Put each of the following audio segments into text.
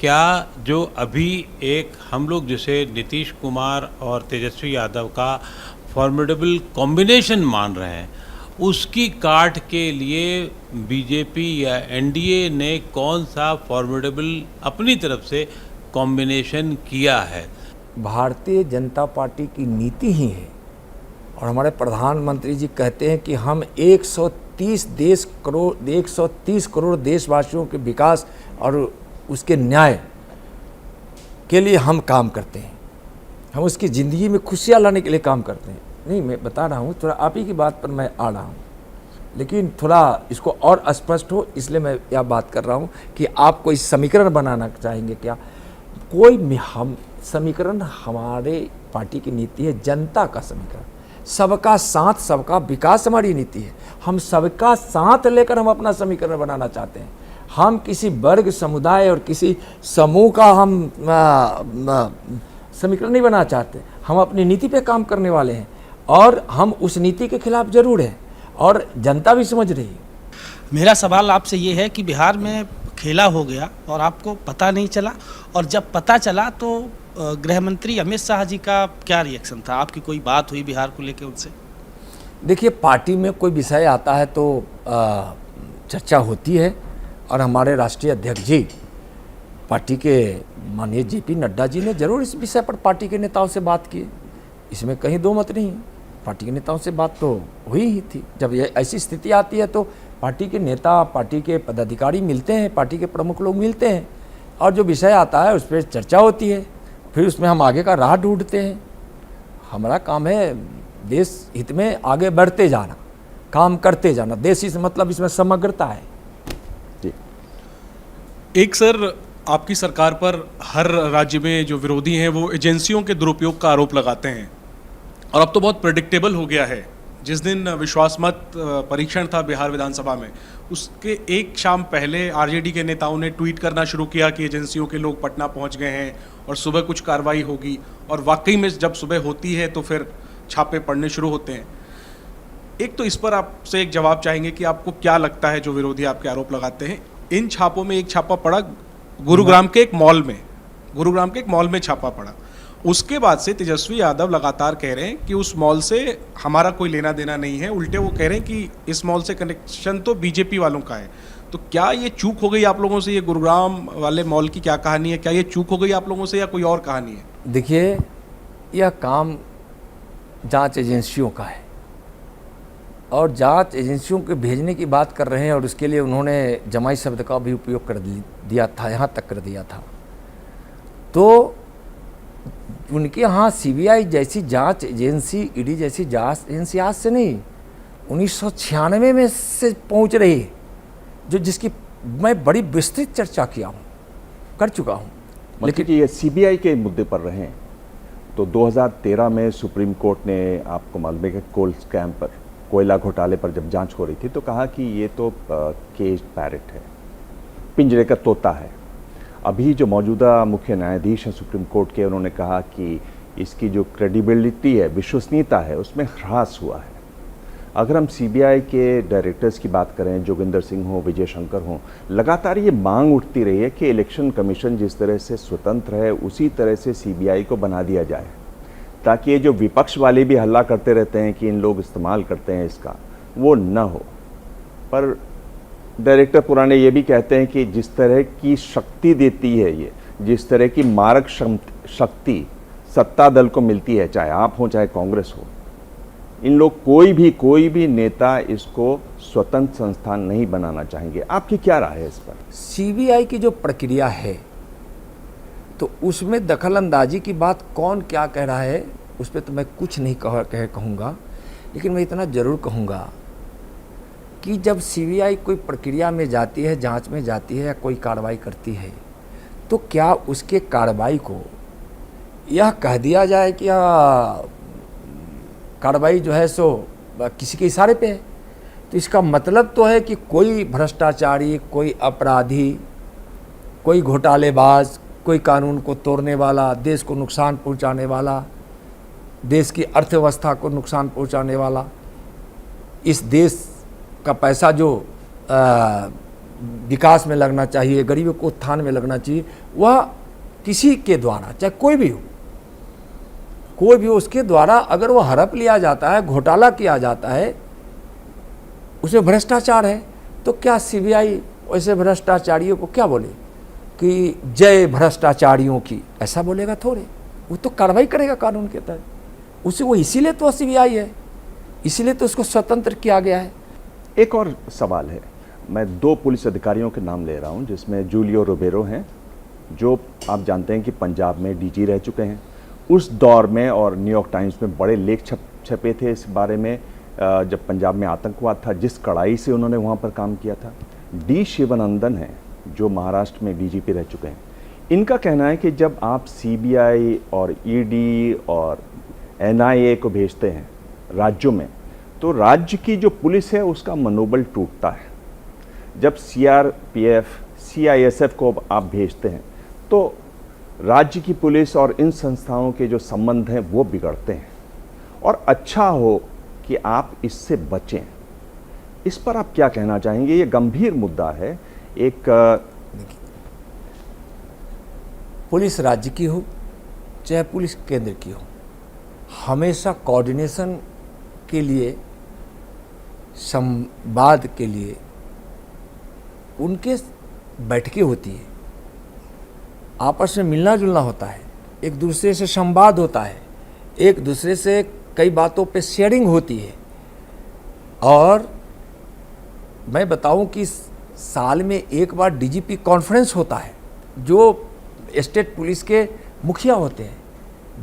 क्या जो अभी एक हम लोग जिसे नीतीश कुमार और तेजस्वी यादव का फॉर्मिडेबल कॉम्बिनेशन मान रहे हैं, उसकी काट के लिए बीजेपी या एनडीए ने कौन सा फॉर्मिडेबल अपनी तरफ से कॉम्बिनेशन किया है? भारतीय जनता पार्टी की नीति ही है। और हमारे प्रधानमंत्री जी कहते हैं कि हम 130 करोड़ देशवासियों के विकास और उसके न्याय के लिए हम काम करते हैं। हम उसकी ज़िंदगी में खुशियाँ लाने के लिए काम करते हैं। नहीं, मैं बता रहा हूँ, थोड़ा आप ही की बात पर मैं आ रहा हूँ, लेकिन थोड़ा इसको और स्पष्ट हो इसलिए मैं यह बात कर रहा हूँ कि आप कोई समीकरण बनाना चाहेंगे क्या? कोई हम समीकरण, हमारे पार्टी की नीति है जनता का समीकरण, सबका साथ सबका विकास हमारी नीति है। हम सबका साथ लेकर हम अपना समीकरण बनाना चाहते हैं। हम किसी वर्ग, समुदाय और किसी समूह का हम समीकरण नहीं बनाना चाहते। हम अपनी नीति पे काम करने वाले हैं और हम उस नीति के खिलाफ जरूर हैं और जनता भी समझ रही है। मेरा सवाल आपसे ये है कि बिहार में खेला हो गया और आपको पता नहीं चला, और जब पता चला तो गृह मंत्री अमित शाह जी का क्या रिएक्शन था? आपकी कोई बात हुई बिहार को लेकर उनसे? देखिए, पार्टी में कोई विषय आता है तो चर्चा होती है और हमारे राष्ट्रीय अध्यक्ष जी, पार्टी के माननीय जेपी नड्डा जी ने जरूर इस विषय पर पार्टी के नेताओं से बात की। इसमें कहीं दो मत नहीं है। पार्टी के नेताओं से बात तो हुई ही थी। जब ये ऐसी स्थिति आती है तो पार्टी के नेता, पार्टी के पदाधिकारी मिलते हैं, पार्टी के प्रमुख लोग मिलते हैं और जो विषय आता है उस पर चर्चा होती है, फिर उसमें हम आगे का राह ढूंढते हैं। हमारा काम है देश हित में आगे बढ़ते जाना, काम करते जाना। देश हित मतलब इसमें समग्रता है। एक सर, आपकी सरकार पर हर राज्य में जो विरोधी हैं वो एजेंसियों के दुरुपयोग का आरोप लगाते हैं, और अब तो बहुत प्रेडिक्टेबल हो गया है। जिस दिन विश्वास मत परीक्षण था बिहार विधानसभा में, उसके एक शाम पहले आरजेडी के नेताओं ने ट्वीट करना शुरू किया कि एजेंसियों के लोग पटना पहुंच गए हैं और सुबह कुछ कार्रवाई होगी, और वाकई में जब सुबह होती है तो फिर छापे पड़ने शुरू होते हैं। एक तो इस पर आपसे एक जवाब चाहेंगे कि आपको क्या लगता है जो विरोधी आपके आरोप लगाते हैं? इन छापों में एक छापा पड़ा गुरुग्राम के एक मॉल में छापा पड़ा। उसके बाद से तेजस्वी यादव लगातार कह रहे हैं कि उस मॉल से हमारा कोई लेना देना नहीं है, उल्टे वो कह रहे हैं कि इस मॉल से कनेक्शन तो बीजेपी वालों का है। तो क्या ये चूक हो गई आप लोगों से? ये गुरुग्राम वाले मॉल की क्या कहानी है? क्या ये चूक हो गई आप लोगों से या कोई और कहानी है? देखिए, यह काम जांच एजेंसियों का है और जांच एजेंसियों के भेजने की बात कर रहे हैं, और उसके लिए उन्होंने जमाई शब्द का भी उपयोग कर दिया था, यहाँ तक कर दिया था। तो उनके यहाँ सीबीआई जैसी जांच एजेंसी, ईडी जैसी जांच एजेंसी आज से नहीं, 1996 में से पहुँच रही है, जो जिसकी मैं बड़ी विस्तृत चर्चा कर चुका हूँ। लेकिन ये सीबीआई के मुद्दे पर रहे तो 2013 में सुप्रीम कोर्ट ने, आपको मालूम है कि कोल स्कैम पर, कोयला घोटाले पर जब जांच हो रही थी तो कहा कि ये तो केज पैरेट है, पिंजरे का तोता है। अभी जो मौजूदा मुख्य न्यायाधीश हैं सुप्रीम कोर्ट के, उन्होंने कहा कि इसकी जो क्रेडिबिलिटी है, विश्वसनीयता है, उसमें ह्रास हुआ है। अगर हम सीबीआई के डायरेक्टर्स की बात करें, जोगिंदर सिंह हो, विजय शंकर हो, लगातार ये मांग उठती रही है कि इलेक्शन कमीशन जिस तरह से स्वतंत्र है उसी तरह से सीबीआई को बना दिया जाए, ताकि ये जो विपक्ष वाले भी हल्ला करते रहते हैं कि इन लोग इस्तेमाल करते हैं इसका, वो न हो। पर डायरेक्टर पुराने ये भी कहते हैं कि जिस तरह की शक्ति देती है ये, जिस तरह की मारक शक्ति सत्ता दल को मिलती है, चाहे आप हो चाहे कांग्रेस हो, इन लोग कोई भी नेता इसको स्वतंत्र संस्थान नहीं बनाना चाहेंगे। आपकी क्या राय है इस पर? सीबीआई की जो प्रक्रिया है तो उसमें दखल अंदाजी की बात कौन क्या कह रहा है उस पर तो मैं कुछ नहीं कहूँगा, लेकिन मैं इतना ज़रूर कहूँगा कि जब सीबीआई कोई प्रक्रिया में जाती है, जांच में जाती है या कोई कार्रवाई करती है, तो क्या उसके कार्रवाई को यह कह दिया जाए कि कार्रवाई जो है सो किसी के इशारे पे है? तो इसका मतलब तो है कि कोई भ्रष्टाचारी, कोई अपराधी, कोई घोटालेबाज, कोई कानून को तोड़ने वाला, देश को नुकसान पहुंचाने वाला, देश की अर्थव्यवस्था को नुकसान पहुंचाने वाला, इस देश का पैसा जो विकास में लगना चाहिए, गरीबों को उत्थान में लगना चाहिए, वह किसी के द्वारा, चाहे कोई भी हो, उसके द्वारा अगर वह हड़प लिया जाता है, घोटाला किया जाता है, उसमें भ्रष्टाचार है, तो क्या सीबीआई वैसे भ्रष्टाचारियों को क्या बोले कि जय भ्रष्टाचारियों की? ऐसा बोलेगा थोड़े, वो तो कार्रवाई करेगा कानून के तहत। उसे वो इसीलिए तो सीबीआई है, इसीलिए तो उसको स्वतंत्र किया गया है। एक और सवाल है, मैं 2 पुलिस अधिकारियों के नाम ले रहा हूं, जिसमें जूलियो रोबेरो हैं, जो आप जानते हैं कि पंजाब में डीजी रह चुके हैं। उस दौर में और न्यूयॉर्क टाइम्स में बड़े लेख छपे थे इस बारे में, जब पंजाब में आतंकवाद था, जिस कड़ाई से उन्होंने वहाँ पर काम किया था। डी शिवानंदन हैं, जो महाराष्ट्र में डीजीपी रह चुके हैं। इनका कहना है कि जब आप सीबीआई और ईडी और एनआईए को भेजते हैं राज्यों में, तो राज्य की जो पुलिस है उसका मनोबल टूटता है। जब सीआरपीएफ, सीआईएसएफ को आप भेजते हैं तो राज्य की पुलिस और इन संस्थाओं के जो संबंध हैं वो बिगड़ते हैं, और अच्छा हो कि आप इससे बचें। इस पर आप क्या कहना चाहेंगे? ये गंभीर मुद्दा है। एक पुलिस राज्य की हो चाहे पुलिस केंद्र की हो, हमेशा कोऑर्डिनेशन के लिए, संवाद के लिए उनके बैठकें होती है, आपस में मिलना जुलना होता है, एक दूसरे से संवाद होता है, एक दूसरे से कई बातों पे शेयरिंग होती है। और मैं बताऊं कि साल में एक बार डीजीपी कॉन्फ्रेंस होता है, जो स्टेट पुलिस के मुखिया होते हैं,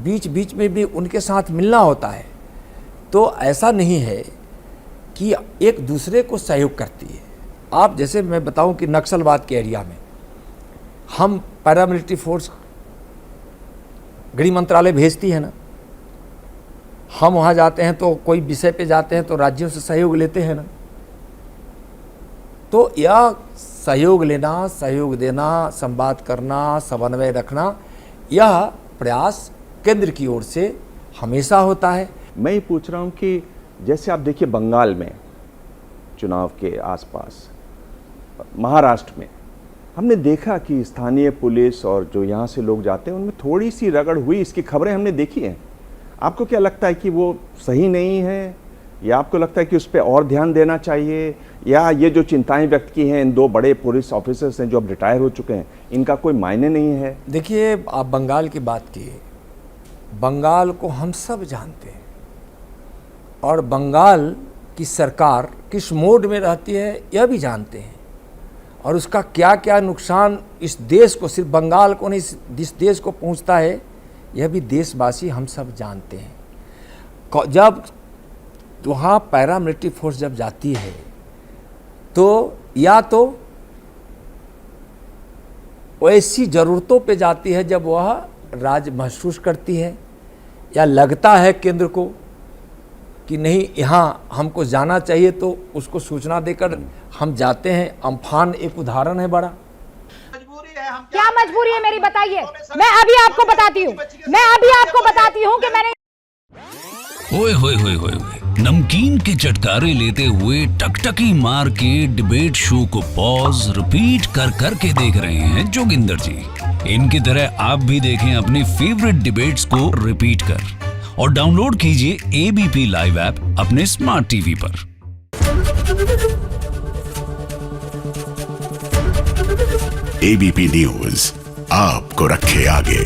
बीच बीच में भी उनके साथ मिलना होता है। तो ऐसा नहीं है कि एक दूसरे को सहयोग करती है। आप जैसे मैं बताऊं कि नक्सलवाद के एरिया में हम पैरामिलिट्री फोर्स गृह मंत्रालय भेजती है ना, हम वहाँ जाते हैं तो कोई विषय पे जाते हैं तो राज्यों से सहयोग लेते हैं ना। तो यह सहयोग लेना, सहयोग देना, संवाद करना, समन्वय रखना, यह प्रयास केंद्र की ओर से हमेशा होता है। मैं ये पूछ रहा हूँ कि जैसे आप देखिए बंगाल में चुनाव के आसपास, महाराष्ट्र में हमने देखा कि स्थानीय पुलिस और जो यहाँ से लोग जाते हैं उनमें थोड़ी सी रगड़ हुई, इसकी खबरें हमने देखी हैं। आपको क्या लगता है कि वो सही नहीं है, या आपको लगता है कि उस पर और ध्यान देना चाहिए, या ये जो चिंताएं व्यक्त की हैं इन 2 बड़े पुलिस ऑफिसर्स हैं जो अब रिटायर हो चुके हैं, इनका कोई मायने नहीं है? देखिए, आप बंगाल की बात किए, बंगाल को हम सब जानते हैं, और बंगाल की सरकार किस मोड में रहती है यह भी जानते हैं, और उसका क्या क्या नुकसान इस देश को, सिर्फ बंगाल को नहीं, इस देश को पहुंचता है, यह भी देशवासी हम सब जानते हैं। जब वहाँ पैरामिलिट्री फोर्स जब जाती है तो या तो ऐसी ज़रूरतों पे जाती है जब वह राज महसूस करती है, या लगता है केंद्र को कि नहीं यहाँ हमको जाना चाहिए, तो उसको सूचना देकर हम जाते हैं। अम्फान एक उदाहरण है बड़ा। क्या मजबूरी है मेरी, बताइए। मैं अभी आपको बताती हूँ कि मैंने ओए होए होए होए नमकीन के चटकारे लेते हुए टकटकी मार के डिबेट शो को पॉज रिपीट कर करके देख रहे हैं जोगिंदर जी। इनकी तरह आप भी देखें अपनी फेवरेट डिबेट्स को रिपीट कर, और डाउनलोड कीजिए एबीपी लाइव ऐप अपने स्मार्ट टीवी पर। एबीपी न्यूज आपको रखे आगे।